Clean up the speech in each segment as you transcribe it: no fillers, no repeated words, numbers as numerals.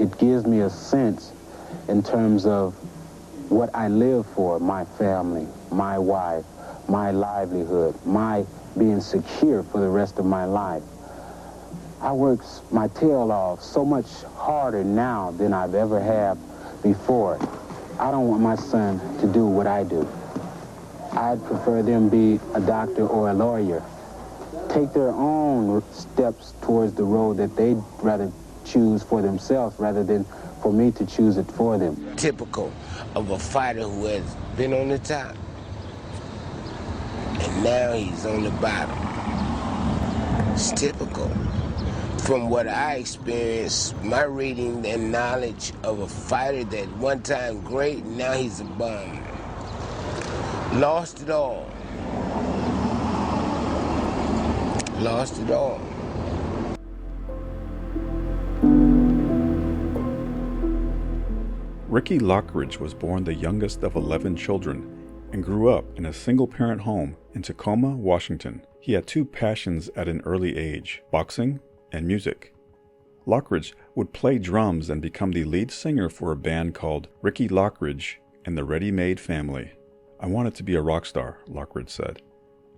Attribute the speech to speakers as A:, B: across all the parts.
A: It gives me a sense in terms of what I live for, my family, my wife, my livelihood, my being secure for the rest of my life. I work my tail off so much harder now than I've ever had before. I don't want my son to do what I do. I'd prefer them be a doctor or a lawyer. Take their own steps towards the road that they'd rather choose for themselves rather than for me to choose it for them.
B: Typical of a fighter who has been on the top, and now he's on the bottom. It's typical. From what I experienced, my reading and knowledge of a fighter that one time great, now he's a bum. Lost it all. Lost it all.
C: Rocky Lockridge was born the youngest of 11 children and grew up in a single-parent home in Tacoma, Washington. He had two passions at an early age: boxing and music. Lockridge would play drums and become the lead singer for a band called Rocky Lockridge and the Ready-Made Family. "I wanted to be a rock star," Lockridge said.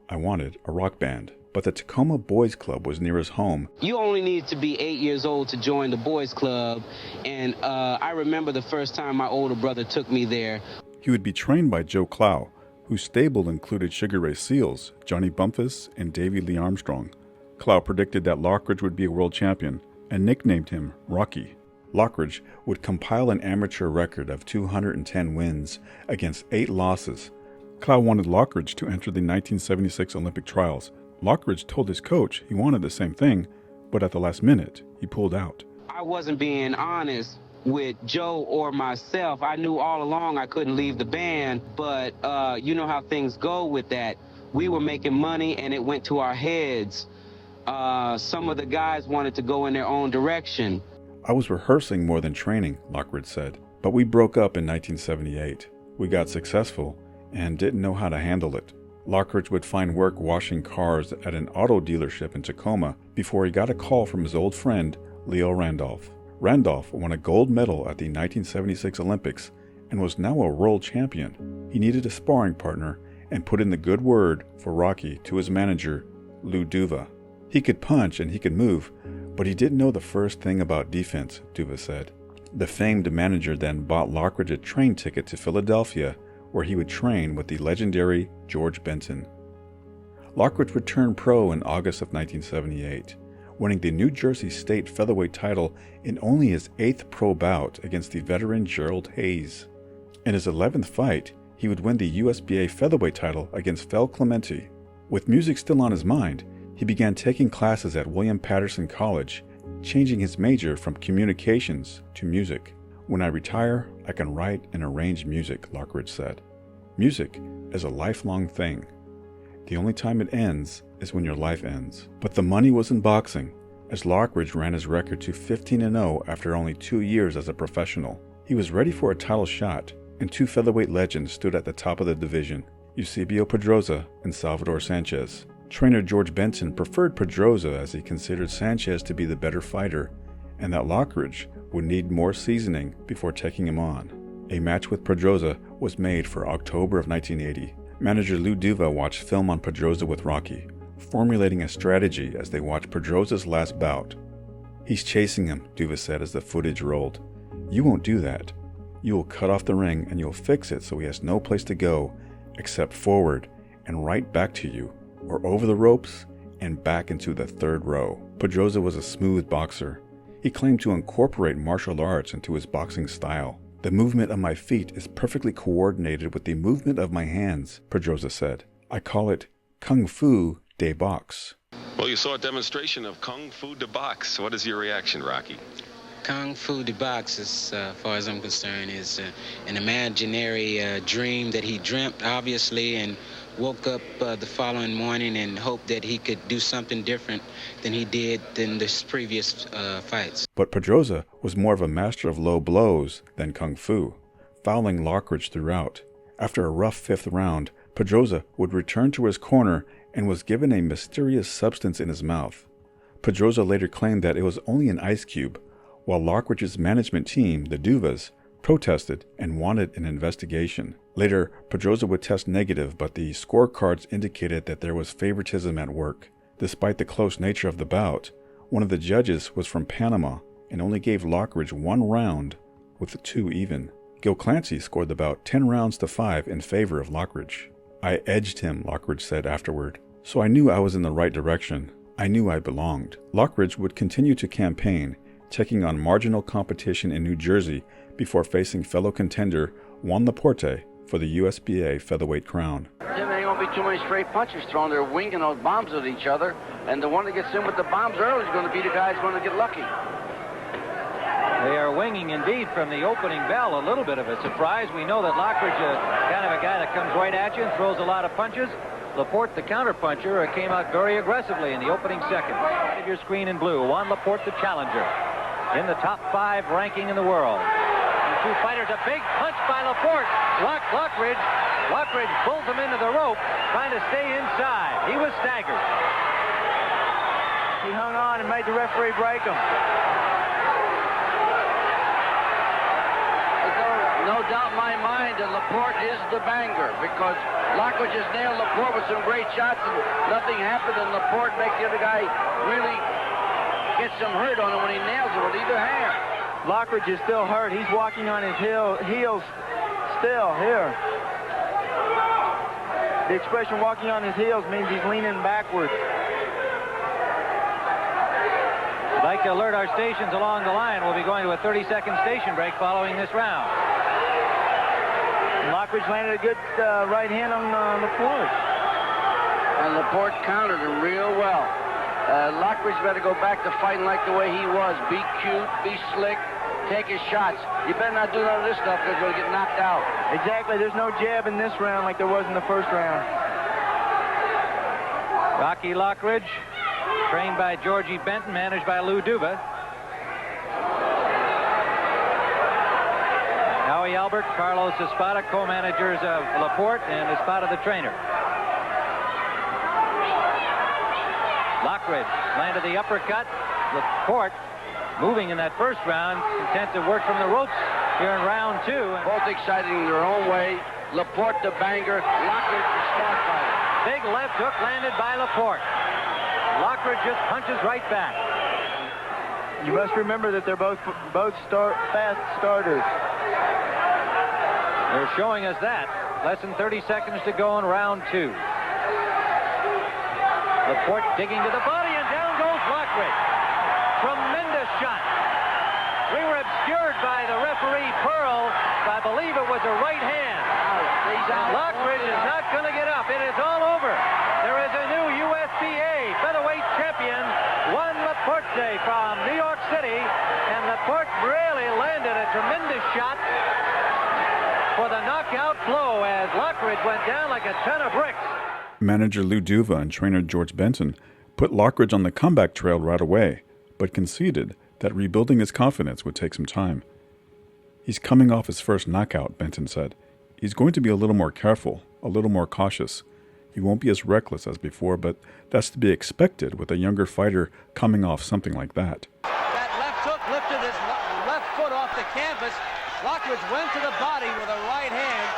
C: "I wanted a rock band." But the Tacoma Boys Club was near his home.
D: You only need to be 8 years old to join the Boys Club, and I remember the first time my older brother took me there.
C: He would be trained by Joe Clow, whose stable included Sugar Ray Seals, Johnny Bumpus, and Davy Lee Armstrong. Clow predicted that Lockridge would be a world champion and nicknamed him Rocky. Lockridge would compile an amateur record of 210 wins against 8 losses. Clow wanted Lockridge to enter the 1976 Olympic trials. Lockridge told his coach he wanted the same thing, but at the last minute, he pulled out.
D: I wasn't being honest with Joe or myself. I knew all along I couldn't leave the band, but you know how things go with that. We were making money and it went to our heads. Some of the guys wanted to go in their own direction.
C: "I was rehearsing more than training," Lockridge said, "but we broke up in 1978. We got successful and didn't know how to handle it." Lockridge would find work washing cars at an auto dealership in Tacoma before he got a call from his old friend, Leo Randolph. Randolph won a gold medal at the 1976 Olympics and was now a world champion. He needed a sparring partner and put in the good word for Rocky to his manager, Lou Duva. He could punch and he could move, but he didn't know the first thing about defense, Duva said. The famed manager then bought Lockridge a train ticket to Philadelphia, where he would train with the legendary George Benton. Lockridge would turn pro in August of 1978, winning the New Jersey State featherweight title in only his 8th pro bout against the veteran Gerald Hayes. In his 11th fight, he would win the USBA featherweight title against Fel Clemente. With music still on his mind, he began taking classes at William Patterson College, changing his major from communications to music. "When I retire, I can write and arrange music," Lockridge said. "Music is a lifelong thing. The only time it ends is when your life ends." But the money was in boxing, as Lockridge ran his record to 15-0 after only 2 years as a professional. He was ready for a title shot, and 2 featherweight legends stood at the top of the division, Eusebio Pedroza and Salvador Sanchez. Trainer George Benton preferred Pedroza as he considered Sanchez to be the better fighter, and that Lockridge would need more seasoning before taking him on. A match with Pedroza was made for October of 1980. Manager Lou Duva watched film on Pedroza with Rocky, formulating a strategy as they watched Pedroza's last bout. "He's chasing him," Duva said as the footage rolled. "You won't do that. You will cut off the ring and you'll fix it so he has no place to go except forward and right back to you, or over the ropes and back into the 3rd row." Pedroza was a smooth boxer. He claimed to incorporate martial arts into his boxing style. "The movement of my feet is perfectly coordinated with the movement of my hands," Pedroza said. "I call it Kung Fu de Box."
E: Well, you saw a demonstration of Kung Fu de Box. What is your reaction, Rocky?
D: Kung Fu de Box, as far as I'm concerned, is an imaginary dream that he dreamt, obviously, and woke up the following morning and hoped that he could do something different than he did in the previous fights.
C: But Pedroza was more of a master of low blows than Kung Fu, fouling Lockridge throughout. After a rough 5th round, Pedroza would return to his corner and was given a mysterious substance in his mouth. Pedroza later claimed that it was only an ice cube, while Lockridge's management team, the Duvas, protested and wanted an investigation. Later, Pedroza would test negative, but the scorecards indicated that there was favoritism at work. Despite the close nature of the bout, one of the judges was from Panama and only gave Lockridge 1 round with 2 even. Gil Clancy scored the bout 10 rounds to 5 in favor of Lockridge. "I edged him," Lockridge said afterward, "so I knew I was in the right direction. I knew I belonged." Lockridge would continue to campaign, taking on marginal competition in New Jersey before facing fellow contender Juan Laporte for the USBA featherweight crown.
F: There ain't gonna be too many straight punches thrown. They're winging those bombs at each other, and the one that gets in with the bombs early is going to be the guy who's going to get lucky.
G: They are winging indeed from the opening bell. A little bit of a surprise. We know that Lockridge is kind of a guy that comes right at you and throws a lot of punches. Laporte, the counterpuncher, came out very aggressively in the opening second. Your screen in blue. Juan Laporte, the challenger, in the top 5 ranking in the world. The two fighters, a big punch by Laporte. Lockridge. Lockridge pulls him into the rope, trying to stay inside. He was staggered. He hung on and made the referee break him.
F: No doubt in my mind that Laporte is the banger, because Lockridge has nailed Laporte with some great shots and nothing happened, and Laporte makes the other guy really get some hurt on him when he nails it with either hand.
G: Lockridge is still hurt. He's walking on his heels still here. The expression walking on his heels means he's leaning backwards. I'd like to alert our stations along the line. We'll be going to a 30-second station break following this round. Lockridge landed a good right hand on Laporte.
F: And Laporte countered him real well. Lockridge better go back to fighting like the way he was. Be cute, be slick, take his shots. You better not do none of this stuff because you're going to get knocked out.
G: Exactly. There's no jab in this round like there was in the first round. Rocky Lockridge, trained by Georgie Benton, managed by Lou Duva. Howie Albert, Carlos Espada, co-managers of Laporte, and Espada the trainer. Lockridge landed the uppercut. Laporte, moving in that first round, content to work from the ropes here in round 2.
F: Both exciting in their own way. Laporte the banger, Lockridge the smart fighter.
G: Big left hook landed by Laporte. Lockridge just punches right back. You must remember that they're both fast starters. They're showing us that. Less than 30 seconds to go in round 2. Laporte digging to the body, and down goes Lockridge. Tremendous shot. We were obscured by the referee Pearl. I believe it was a right hand. Lockridge is not going to get up. It is all over. There is a new USBA featherweight champion, Juan Laporte from New York City, and Laporte really landed a tremendous shot for the knockout blow as Lockridge went down like a ton of bricks.
C: Manager Lou Duva and trainer George Benton put Lockridge on the comeback trail right away, but conceded that rebuilding his confidence would take some time. "He's coming off his first knockout," Benton said. "He's going to be a little more careful, a little more cautious. He won't be as reckless as before, but that's to be expected with a younger fighter coming off something like that."
H: That left hook lifted his left foot off the canvas. Lockridge went to the body with a right hand.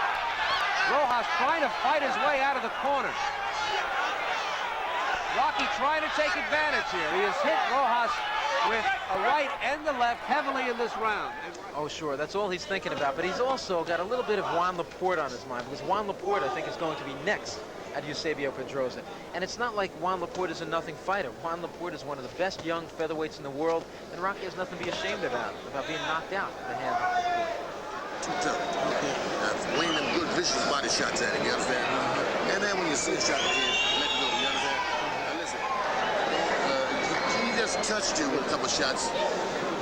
H: Rojas trying to fight his way out of the corner. Rocky trying to take advantage here. He has hit Rojas with a right and the left heavily in this round.
I: Oh, sure. That's all he's thinking about. But he's also got a little bit of Juan Laporte on his mind, because Juan Laporte, I think, is going to be next at Eusebio Pedroza. And it's not like Juan Laporte is a nothing fighter. Juan Laporte is one of the best young featherweights in the world, and Rocky has nothing to be ashamed about being knocked out at the hands of Laporte.
J: Too tough. Lean them good, vicious body shots at him, you understand? And then when you see a shot at him, let it go, you understand? Now listen, he just touched you with a couple shots,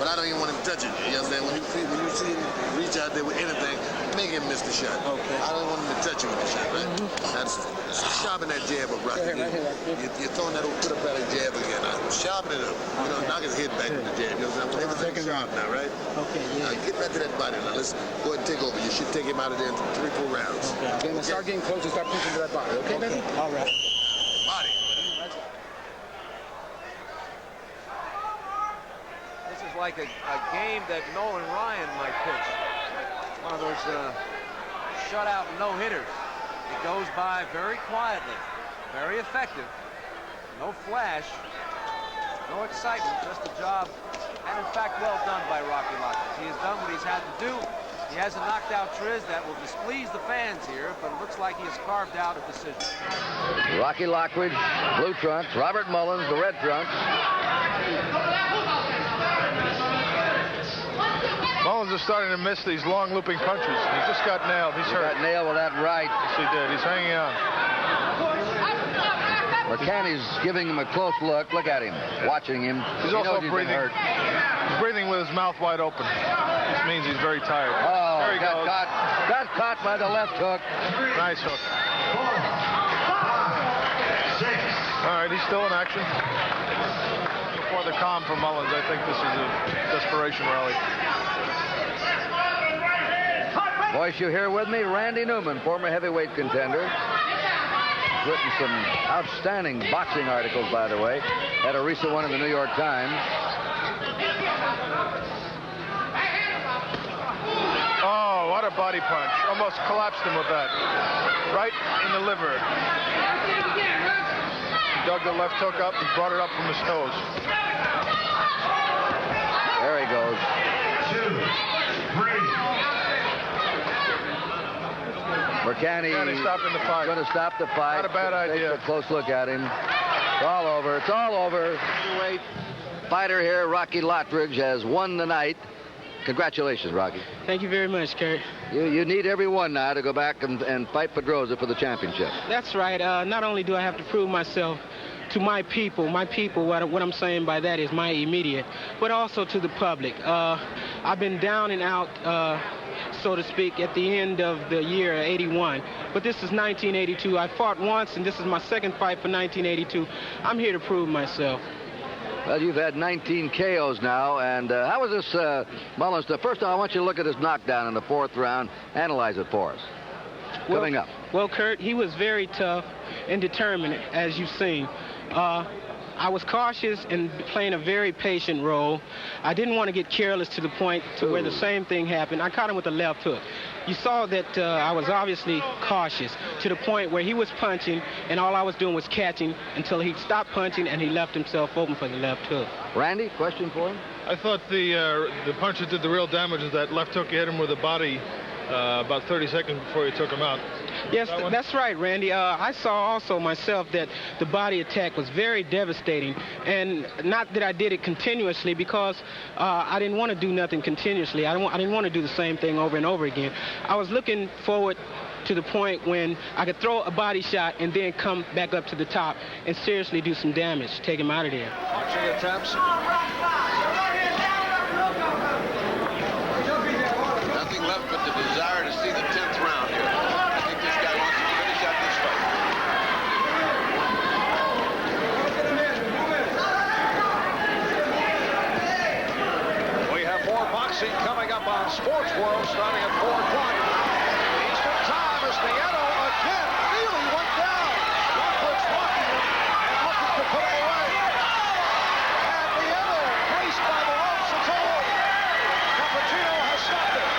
J: but I don't even want him touching you, you understand? When you see him reach out there with anything, make him miss the shot. Okay. I don't want him to touch you with the shot, right? That's sharpen that jab up, Rocky. You're throwing that old put up at a jab again. Sharpen it up. You know, knock his head back with the jab. You know what I'm saying? Everything's sharp now, right? Okay, yeah. Now, get back to that body now. Let's go ahead and take over. You should take him out of there in 3-4 rounds. Okay. Then start getting close and start pushing to that body. Okay, baby? All right. Body.
H: This is like a game that Nolan Ryan might pitch. One of those shutout no-hitters. It goes by very quietly, very effective. No flash, no excitement, just a job, and in fact, well done by Rocky Lockridge. He has done what he's had to do. He hasn't knocked out Triz. That will displease the fans here, but it looks like he has carved out a decision.
K: Rocky Lockridge, blue trunks. Robert Mullins, the red trunks.
L: Mullins is starting to miss these long looping punches. He just got nailed. He's hurt.
K: Got nailed with that right.
L: Yes, he did. He's hanging on.
K: McCanny's giving him a close look. Look at him, watching him.
L: He's also breathing. He's breathing with his mouth wide open. This means he's very tired.
K: Oh,
L: there he goes.
K: Got caught by the left hook.
L: Nice hook. All right, he's still in action. Before the calm for Mullins, I think this is a desperation rally.
K: Voice you hear with me, Randy Newman, former heavyweight contender. Written some outstanding boxing articles, by the way. Had a recent one in the New York Times.
L: Oh, what a body punch. Almost collapsed him with that. Right in the liver. He dug the left hook up and brought it up from his toes.
K: There he goes.
L: 2, 3.
K: McCanny
L: stopping the fight.
K: Going to stop the fight.
L: Not a bad idea.
K: Take a close look at him. It's all over. It's all over. Heavyweight fighter here, Rocky Lockridge, has won the night. Congratulations, Rocky.
M: Thank you very much, Kurt.
K: You need every one now to go back and fight Pedroza for the championship.
M: That's right. Not only do I have to prove myself to my people, what I'm saying by that is my immediate, but also to the public. I've been down and out, so to speak, at the end of the year 81. But this is 1982. I fought once, and this is my second fight for 1982. I'm here to prove myself.
K: Well, you've had 19 KOs now, and how was this, Mullins? First of all, I want you to look at his knockdown in the 4th round. Analyze it for us. Coming up.
M: Well, Kurt, he was very tough and determined, as you've seen. I was cautious and playing a very patient role. I didn't want to get careless to the point to where the same thing happened. I caught him with a left hook. You saw that I was obviously cautious to the point where he was punching and all I was doing was catching until he stopped punching and he left himself open for the left hook.
K: Randy, question for him?
L: I thought the punch that did the real damage is that left hook. You hit him with the body about 30 seconds before you took him out.
M: Yes, that's right, Randy. I saw also myself that the body attack was very devastating, and not that I did it continuously because I didn't want to do nothing continuously. I didn't want to do the same thing over and over again. I was looking forward to the point when I could throw a body shot and then come back up to the top and seriously do some damage, take him out of there.
H: Punching attempts.
N: Nothing left but the desire to see the 10th round here. I think this guy wants to finish out this fight.
O: We have more boxing coming up on Sports World starting at 4 o'clock. Eastern time as Nieto again really went down. Lockridge blocking him and looking to put him away. And Nieto placed by the ropes. It's all over. Cappuccino has stopped it.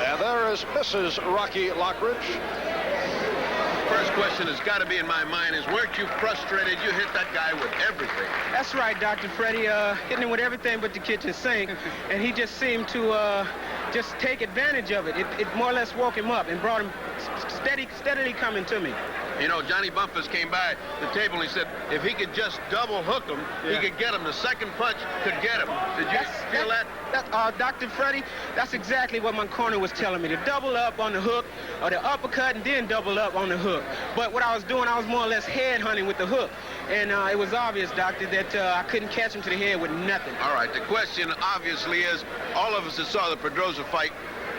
O: And there is Mrs. Rocky Lockridge.
N: First question has got to be in my mind is, weren't you frustrated? You hit that guy with everything.
M: That's right, Dr. Freddie. Hitting him with everything but the kitchen sink, and he just seemed to just take advantage of it. It more or less woke him up and brought him steadily coming to me.
N: You know, Johnny Bumpus came by the table and he said if he could just double hook him, he could get him. The second punch could get him. Did you feel that?
M: Dr. Freddie, that's exactly what my corner was telling me, to double up on the hook or the uppercut and then double up on the hook. But what I was doing, I was more or less head hunting with the hook. And it was obvious, Doctor, that I couldn't catch him to the head with nothing.
N: All right, the question obviously is, all of us that saw the Pedroza fight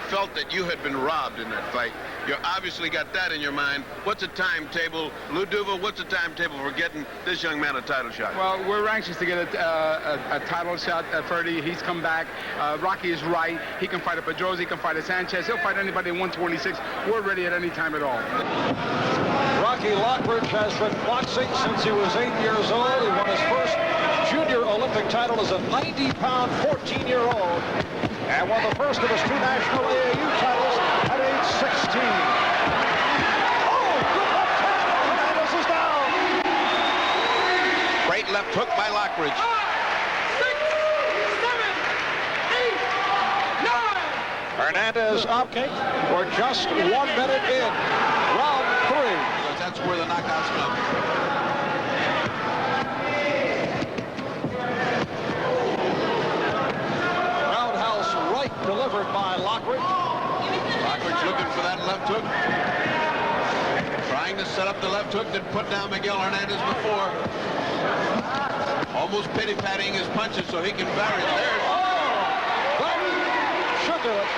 N: felt that you had been robbed in that fight. You obviously got that in your mind. What's the timetable? Lou Duva, what's the timetable for getting this young man a title shot?
P: Well, we're anxious to get a title shot. Ferdy, he's come back. Rocky is right. He can fight a Pedroza. He can fight a Sanchez. He'll fight anybody at 126. We're ready at any time at all.
O: Rocky Lockridge has been boxing since he was 8 years old. He won his first junior Olympic title as a 90-pound 14-year-old and won the first of his 2 national AAU titles at age 16. Oh, good left hook. Hernandez is down.
N: Great left hook by Lockridge.
O: 5, 6, 7, 8, 9. Hernandez up. We're just 1 minute in. Round 3.
N: Because that's where the knockouts come.
O: Delivered by Lockridge.
N: Lockridge looking for that left hook. Trying to set up the left hook that put down Miguel Hernandez before. Almost pity-patting his punches so he can vary. There.
O: That should do it.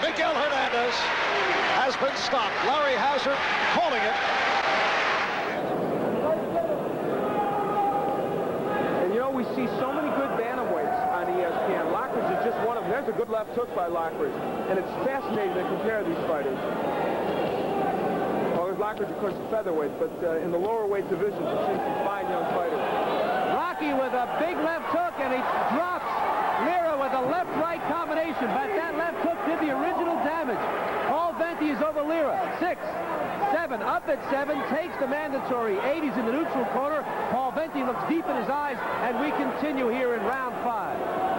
O: Miguel Hernandez has been stopped. Larry Hazard calling it.
Q: And you know, we see so many good bantamweights on ESPN. Lockridge is just one of them. There's a good left hook by Lockridge. And it's fascinating to compare these fighters. Well, there's Lockridge, of course, is featherweight, but in the lower weight divisions, it seems to be fine young fighters.
G: Rocky with a big left hook, and he drops Lira with a left-right combination, but that left hook did the original damage. Paul Venti is over Lira. 6, 7, up at 7, takes the mandatory 8. He's in the neutral corner. Paul Venti looks deep in his eyes, and we continue here in round 5.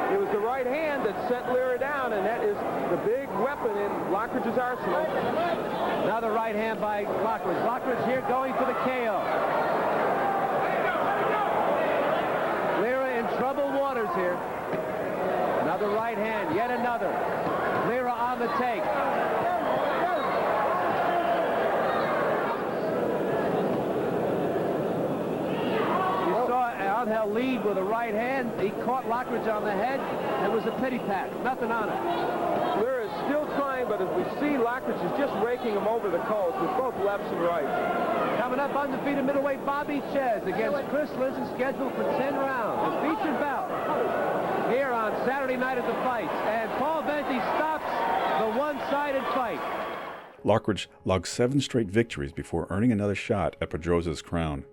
Q: It was the right hand that sent Lira down, and that is the big weapon in Lockridge's arsenal.
G: Another right hand by Lockridge. Lockridge here going for the KO. Lira in troubled waters here. Another right hand, yet another. Lira on the take. Angel lead with a right hand. He caught Lockridge on the head. It was a pity pat. Nothing on it.
Q: Lira is still trying, but as we see, Lockridge is just raking him over the coals with both lefts and rights.
G: Coming up, undefeated middleweight Bobby Chez against Chris Lissen, scheduled for 10 rounds. A featured bout here on Saturday night at the fights. And Paul Venti stops the one-sided fight.
C: Lockridge logged 7 straight victories before earning another shot at Pedrosa's crown.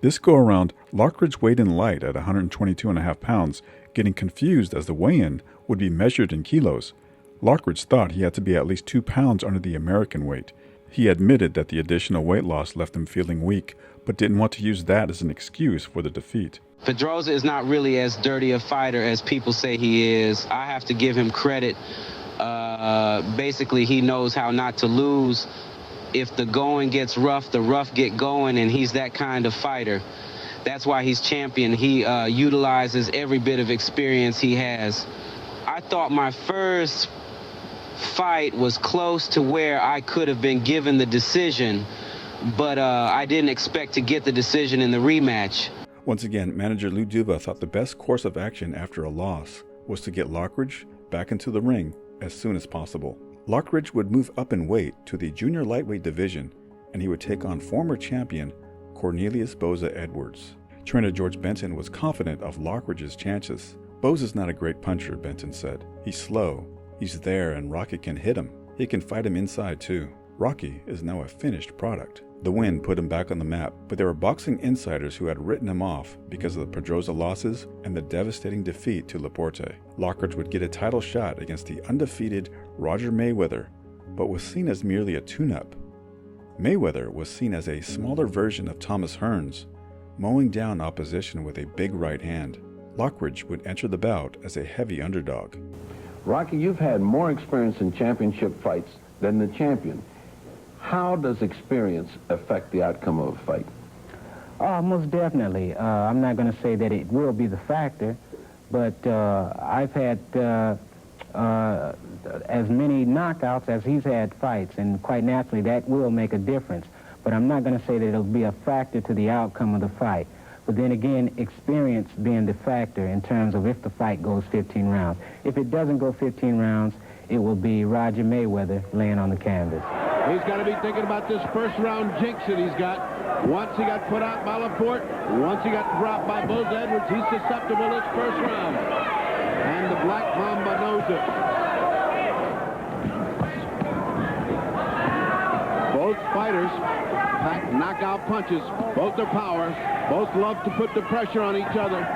C: This go-around, Lockridge weighed in light at 122.5 pounds, getting confused as the weigh-in would be measured in kilos. Lockridge thought he had to be at least 2 pounds under the American weight. He admitted that the additional weight loss left him feeling weak, but didn't want to use that as an excuse for the defeat.
D: Pedrosa is not really as dirty a fighter as people say he is. I have to give him credit. Basically, he knows how not to lose. If the going gets rough, the rough get going, and he's that kind of fighter. That's why he's champion. He utilizes every bit of experience he has. I thought my first fight was close to where I could have been given the decision, but I didn't expect to get the decision in the rematch.
C: Once again, manager Lou Duva thought the best course of action after a loss was to get Lockridge back into the ring as soon as possible. Lockridge would move up in weight to the junior lightweight division, and he would take on former champion Cornelius Boza Edwards. Trainer George Benton was confident of Lockridge's chances. Boza's not a great puncher, Benton said. He's slow. He's there, and Rocky can hit him. He can fight him inside, too. Rocky is now a finished product. The win put him back on the map, but there were boxing insiders who had written him off because of the Pedrosa losses and the devastating defeat to Laporte. Lockridge would get a title shot against the undefeated Roger Mayweather, but was seen as merely a tune-up. Mayweather was seen as a smaller version of Thomas Hearns, mowing down opposition with a big right hand. Lockridge would enter the bout as a heavy underdog.
A: Rocky, you've had more experience in championship fights than the champion. How does experience affect the outcome of a fight?
R: Most definitely. I'm not going to say that it will be the factor, but I've had as many knockouts as he's had fights, and quite naturally that will make a difference. But I'm not going to say that it'll be a factor to the outcome of the fight. But then again, experience being the factor in terms of if the fight goes 15 rounds. If it doesn't go 15 rounds, it will be Roger Mayweather laying on the canvas.
S: He's got to be thinking about this first-round jinx that he's got. Once he got put out by Laporte, once he got dropped by Boza Edwards, he's susceptible this first round. And the Black Mamba knows it. Both fighters pack knockout punches. Both are power. Both love to put the pressure on each other.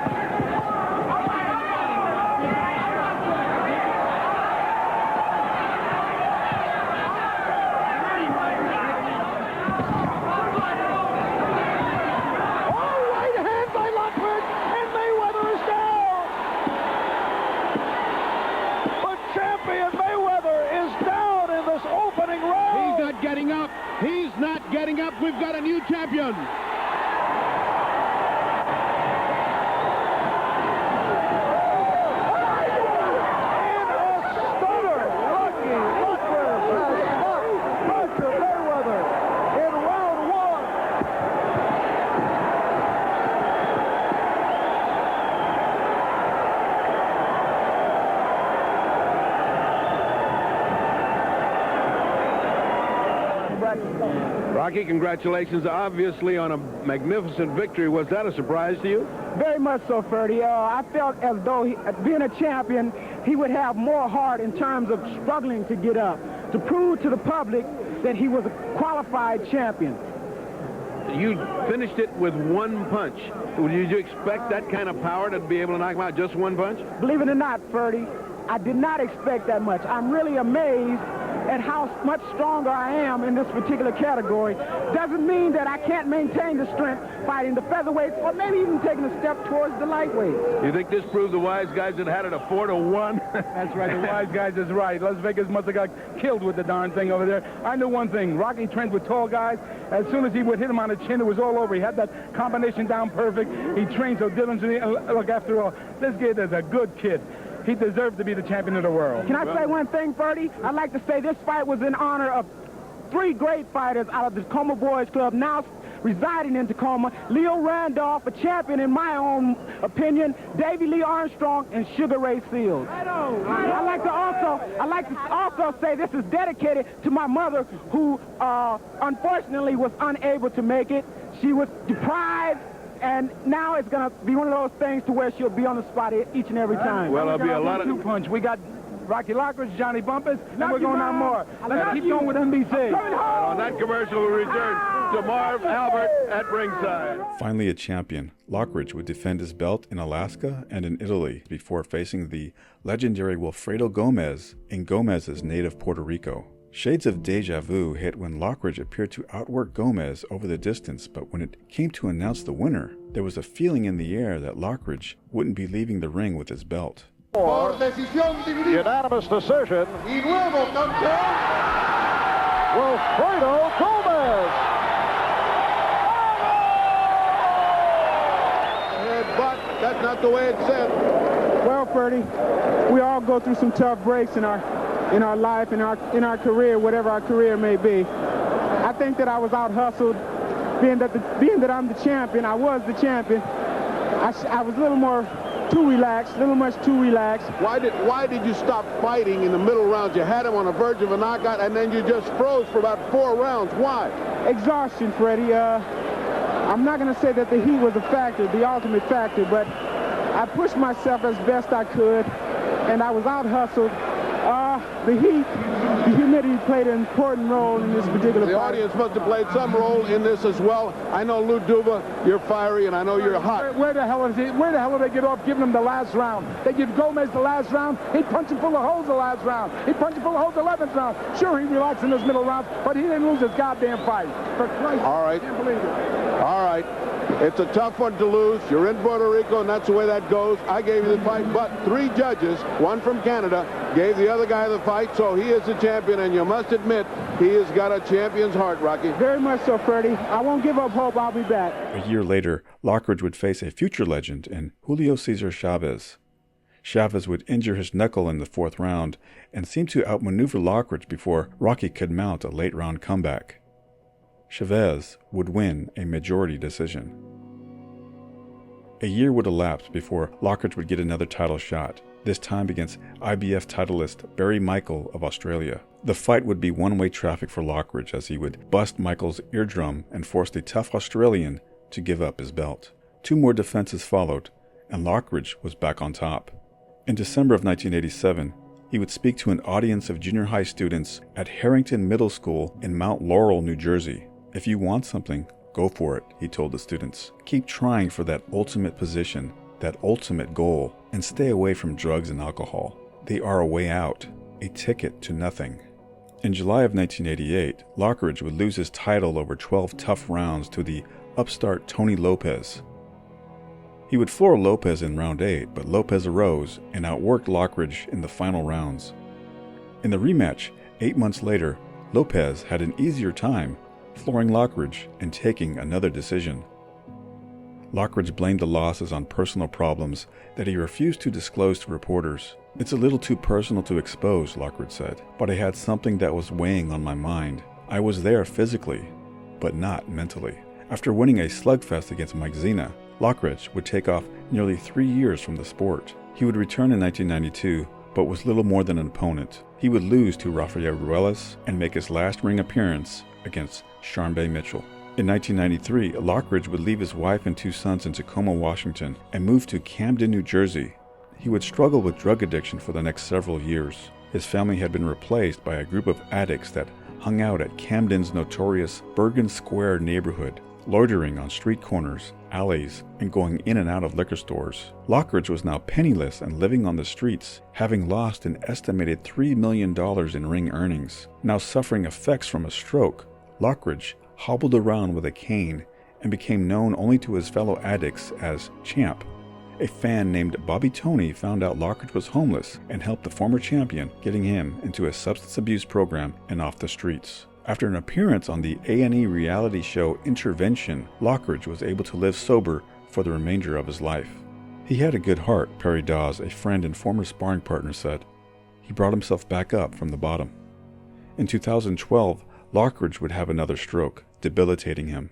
S: He's not getting up. We've got a new champion. In a stunner, Rocky Lockridge has knocked Roger Mayweather in round one. Rocky, congratulations, obviously, on a magnificent victory. Was that a surprise to you?
Q: Very much so, Ferdy. I felt as though, being a champion, he would have more heart in terms of struggling to get up, to prove to the public that he was a qualified champion.
S: You finished it with one punch. Did you expect that kind of power to be able to knock him out just one punch?
Q: Believe it or not, Ferdy, I did not expect that much. I'm really amazed at how much stronger I am in this particular category. Doesn't mean that I can't maintain the strength fighting the featherweights or maybe even taking a step towards the lightweights.
S: You think this proved the wise guys that had it a 4-1?
T: That's right, the wise guys is right. Las Vegas must have got killed with the darn thing over there. I knew one thing, Rocky trained with tall guys. As soon as he would hit him on the chin, it was all over. He had that combination down perfect. He trained so diligently. Look, after all, this kid is a good kid. He deserved to be the champion of the world.
Q: Can I say one thing, Ferdy? I'd like to say this fight was in honor of three great fighters out of the Tacoma Boys Club, now residing in Tacoma. Leo Randolph, a champion in my own opinion, Davy Lee Armstrong, and Sugar Ray Seals. I'd like to also say this is dedicated to my mother, who unfortunately was unable to make it. She was deprived, and now it's going to be one of those things to where she'll be on the spot each and every time.
T: Well, there'll be a lot of two-punch. We got Rocky Lockridge, Johnny Bumpus, and we're going on more. Let's keep going with NBC.
S: On that commercial, we'll return to Marv Albert at ringside.
C: Finally a champion, Lockridge would defend his belt in Alaska and in Italy before facing the legendary Wilfredo Gomez in Gomez's native Puerto Rico. Shades of deja vu hit when Lockridge appeared to outwork Gomez over the distance, but when it came to announce the winner, there was a feeling in the air that Lockridge wouldn't be leaving the ring with his belt.
O: Unanimous decision. Y nuevo campeón, Wilfredo Gomez.
S: But that's not the way it's said.
Q: Well, Ferdy, we all go through some tough breaks in our life, in our career, whatever our career may be. I think that I was out hustled. Being that I'm the champion, I was the champion. I was a little more too relaxed, a little much too relaxed.
S: Why did you stop fighting in the middle rounds? You had him on the verge of a knockout, and then you just froze for about 4 rounds. Why?
Q: Exhaustion, Freddie. I'm not going to say that the heat was a factor, the ultimate factor, but I pushed myself as best I could, and I was out hustled. The heat, the humidity played an important role in this particular fight.
S: The audience must have played some role in this as well. I know, Lou Duva, you're fiery, and I know you're hot.
T: Where the hell did they get off giving him the last round? They give Gomez the last round. He punched him full of holes the last round. He punched him full of holes the 11th round. Sure, he relaxed in those middle rounds, but he didn't lose his goddamn fight. For Christ's sake,
S: all right.
T: I can't believe it.
S: All right. It's a tough one to lose. You're in Puerto Rico, and that's the way that goes. I gave you the fight, but 3 judges, one from Canada, gave the other guy the fight, so he is the champion, and you must admit, he has got a champion's heart, Rocky.
Q: Very much so, Freddie. I won't give up hope. I'll be back.
C: A year later, Lockridge would face a future legend in Julio Cesar Chavez. Chavez would injure his knuckle in the 4th round and seem to outmaneuver Lockridge before Rocky could mount a late-round comeback. Chavez would win a majority decision. A year would elapse before Lockridge would get another title shot, this time against IBF titleist Barry Michael of Australia. The fight would be one-way traffic for Lockridge as he would bust Michael's eardrum and force the tough Australian to give up his belt. 2 more defenses followed, and Lockridge was back on top. In December of 1987, He would speak to an audience of junior high students at Harrington Middle School in Mount Laurel, New Jersey. "If you want something, go for it," he told the students. "Keep trying for that ultimate position, that ultimate goal, and stay away from drugs and alcohol. They are a way out, a ticket to nothing." In July of 1988, Lockridge would lose his title over 12 tough rounds to the upstart Tony Lopez. He would floor Lopez in round 8, but Lopez arose and outworked Lockridge in the final rounds. In the rematch, 8 months later, Lopez had an easier time flooring Lockridge and taking another decision. Lockridge blamed the losses on personal problems that he refused to disclose to reporters. "It's a little too personal to expose," Lockridge said, "but I had something that was weighing on my mind. I was there physically, but not mentally." After winning a slugfest against Mike Zena, Lockridge would take off nearly 3 years from the sport. He would return in 1992, but was little more than an opponent. He would lose to Rafael Ruelas and make his last ring appearance against Sharmba Mitchell. In 1993, Lockridge would leave his wife and 2 sons in Tacoma, Washington, and move to Camden, New Jersey. He would struggle with drug addiction for the next several years. His family had been replaced by a group of addicts that hung out at Camden's notorious Bergen Square neighborhood, loitering on street corners, alleys, and going in and out of liquor stores. Lockridge was now penniless and living on the streets, having lost an estimated $3 million in ring earnings. Now suffering effects from a stroke, Lockridge hobbled around with a cane and became known only to his fellow addicts as Champ. A fan named Bobby Toney found out Lockridge was homeless and helped the former champion, getting him into a substance abuse program and off the streets. After an appearance on the A&E reality show Intervention, Lockridge was able to live sober for the remainder of his life. "He had a good heart," Perry Dawes, a friend and former sparring partner, said. "He brought himself back up from the bottom." In 2012, Lockridge would have another stroke, debilitating him.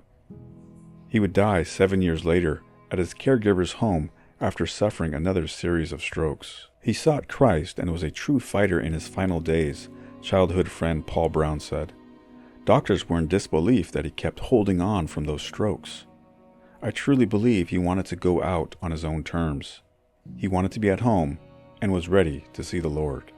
C: He would die 7 years later at his caregiver's home after suffering another series of strokes. "He sought Christ and was a true fighter in his final days," childhood friend Paul Brown said. "Doctors were in disbelief that he kept holding on from those strokes. I truly believe he wanted to go out on his own terms. He wanted to be at home and was ready to see the Lord."